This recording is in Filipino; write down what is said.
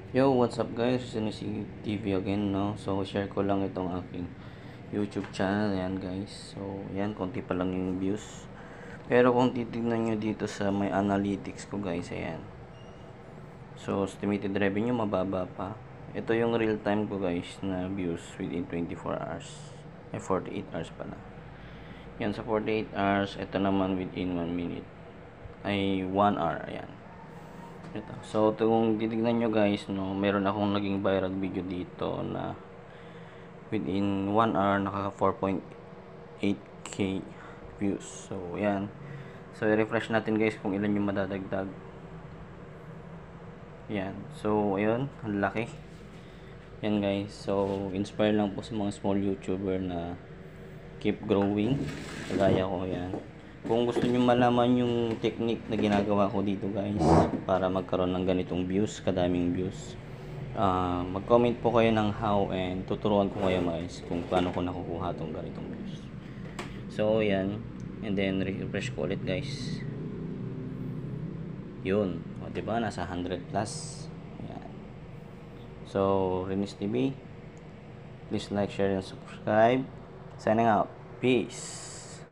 Yo, what's up guys? Sinisi TV again, no? So, share ko lang itong aking YouTube channel, yan guys. So, yan, konti pa lang yung views. Pero kung titignan nyo dito sa may analytics ko guys, ayan. So, estimated revenue, mababa pa. Ito yung real time ko guys na views within 24 hours. 48 hours pala. Yan, sa 48 hours, ito naman within 1 minute. Ay, 1 hour, ayan. Ito. So, kung titignan nyo guys, no, meron akong naging viral video dito na within 1 hour nakaka 4.8k views. So, yan. So, i-refresh natin guys kung ilan yung madadagdag. Yan. So, ayun. Ang laki. Yan guys. So, inspire lang po sa mga small YouTuber na keep growing. Kagaya ko, yan. Kung gusto niyo malaman yung technique na ginagawa ko dito guys para magkaroon ng ganitong views, kadaming views, mag-comment po kayo ng how and tuturuan ko kayo guys kung paano ko nakukuha tong ganitong views. So yan, and then refresh ko ulit guys. Yun, o diba nasa 100 plus. Yan. So Renis TV, please like, share and subscribe. Signing out. Peace.